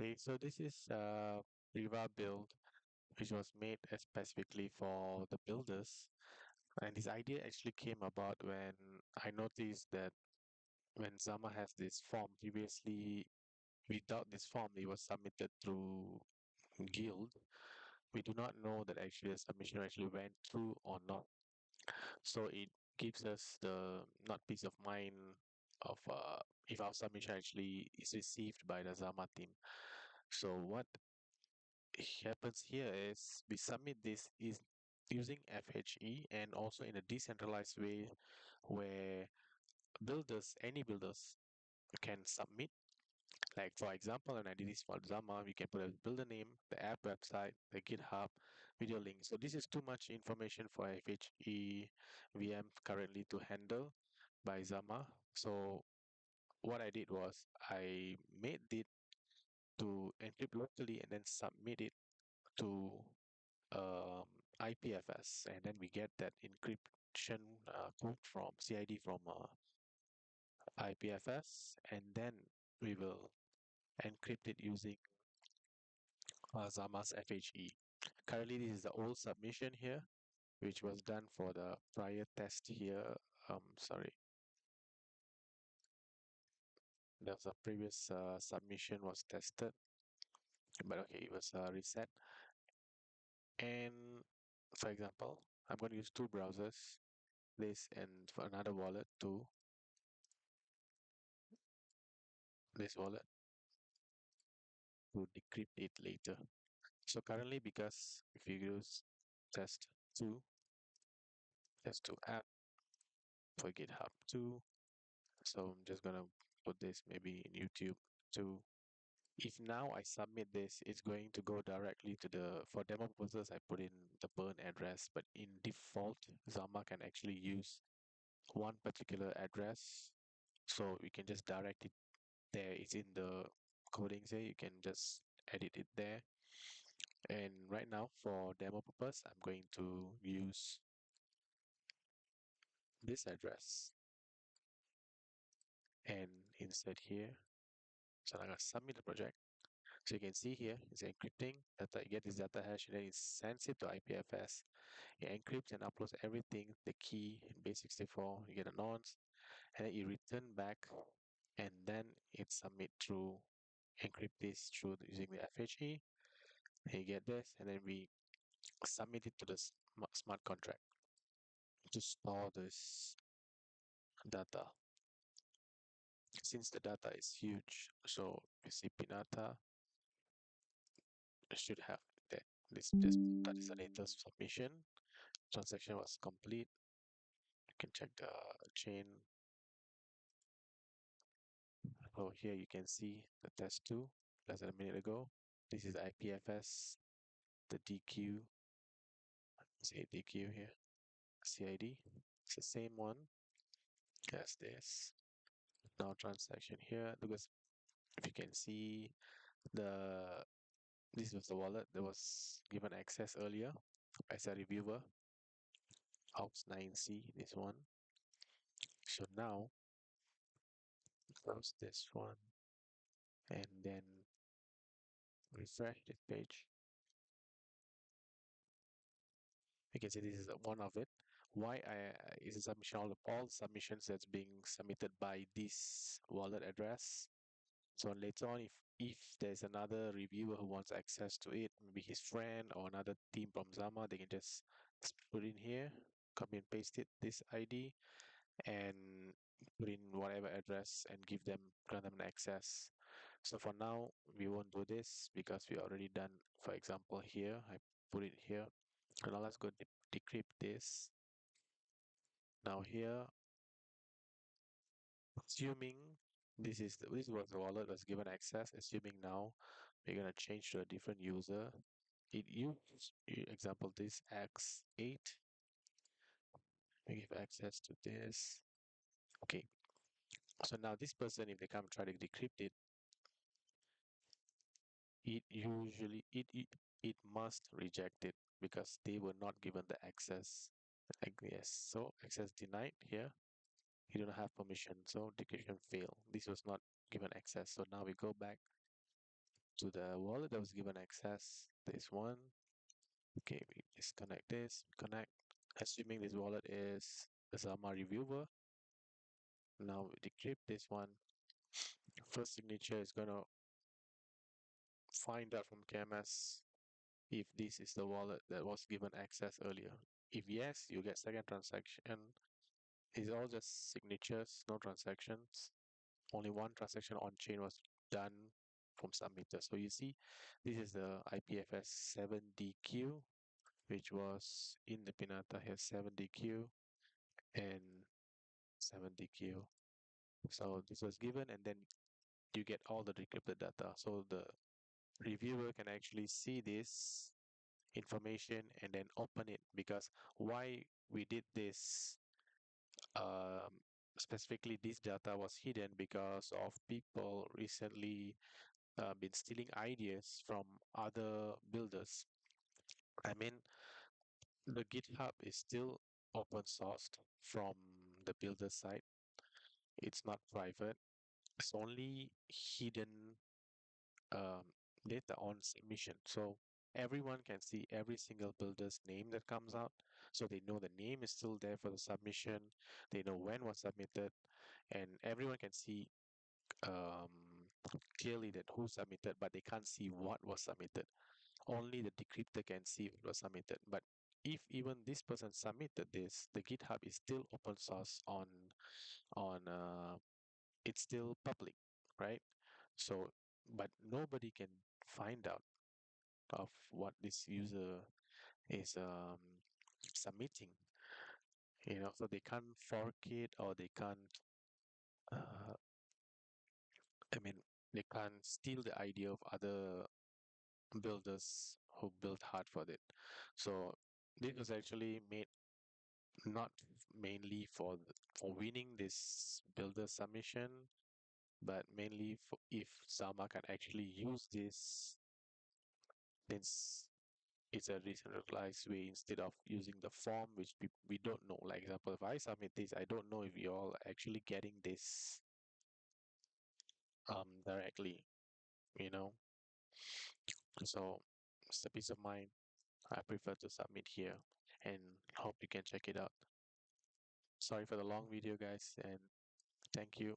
Okay, so this is PrivaBuild, which was made specifically for the builders. And this idea actually came about when I noticed that when Zama has this form, previously without this form, it was submitted through Guild. We do not know that actually the submission actually went through or not. So it gives us the not peace of mind of if our submission actually is received by the Zama team. So what happens here is we submit this is using fhE and also in a decentralized way where builders, any builders can submit. Like for example, when I did this for Zama, we can put a builder name, the app website, the GitHub, video link. So this is too much information for fhEVM currently to handle by Zama. So what I did was I made it to encrypt locally and then submit it to um, IPFS, and then we get that encryption code from CID from IPFS, and then we will encrypt it using Zama's fhE. Currently, this is the old submission here, which was done for the prior test here. Sorry, there's a previous submission was tested, but okay, it was reset. And for example, I'm going to use two browsers, this and for another wallet to this wallet to decrypt it later. So currently, because if you use test 2, test 2 app for GitHub 2, so I'm just gonna put this maybe in YouTube 2. If now I submit this, it's going to go directly to the, for demo purposes, I put in the burn address, but in default, Zama can actually use one particular address. So we can just direct it there. It's in the coding here. You can just edit it there. And right now for demo purpose, I'm going to use this address and insert here. So I'm gonna submit the project. So you can see here, it's encrypting data. You get this data hash, and then it sends it to IPFS. It encrypts and uploads everything, the key in base64. You get a nonce, and then you return back, and then it submit through encrypt this through using the fhE. And you get this, and then we submit it to the smart contract to store this data. Since the data is huge, so you see Pinata should have that. This just that is the latest submission. Transaction was complete. You can check the chain. Oh, here you can see the test 2 less than a minute ago. This is IPFS, the DQ. See DQ here, CID. It's the same one as this. Now transaction here, because if you can see the this was the wallet that was given access earlier as a reviewer, aux9c, this one. So now close this one and then refresh this page. You can see this is one of it. Why is a submission all submissions that's being submitted by this wallet address. So later on, if there's another reviewer who wants access to it, maybe his friend or another team from Zama, they can just put in here, copy and paste it, this ID, and put in whatever address and grant them an access. So for now, we won't do this because we already done, for example, here, I put it here. So now let's go decrypt this. Now here, assuming this was the wallet was given access, assuming now we're gonna change to a different user. It use example this X8. We give access to this. Okay. So now this person, if they come try to decrypt it, it usually it must reject it because they were not given the access. Like yes, so access denied here. You don't have permission, so decryption fail. This was not given access. So now we go back to the wallet that was given access. This one. Okay, we disconnect this, connect. Assuming this wallet is the Zama reviewer. Now we decrypt this one. First signature is gonna find out from KMS if this is the wallet that was given access earlier. If yes, you get second transaction. It's all just signatures, no transactions. Only one transaction on chain was done from submitter. So you see, this is the IPFS 7DQ, which was in the Pinata here 7DQ and 7DQ. So this was given, and then you get all the decrypted data. So the reviewer can actually see this information and then open it, because why we did this, um, specifically this data was hidden because of people recently been stealing ideas from other builders. I mean, the GitHub is still open sourced from the builder side. It's not private. It's only hidden um, data on submission. So everyone can see every single builder's name that comes out. So they know the name is still there for the submission. They know when was submitted, and everyone can see um, clearly that who submitted, but they can't see what was submitted. Only the decryptor can see what was submitted. But if even this person submitted this, the GitHub is still open source on it's still public, right? So, but nobody can find out of what this user is submitting, so they can't fork it, or they can't, uh, I mean, they can't steal the idea of other builders who built hard for it. So this was actually made not mainly for winning this builder submission, but mainly for if Zama can actually use this, since it's a decentralized way, instead of using the form which we don't know. Like example, if I submit this, I don't know if you're all actually getting this directly, you know. So it's a peace of mind. I prefer to submit here, and hope you can check it out. Sorry for the long video, guys, and thank you.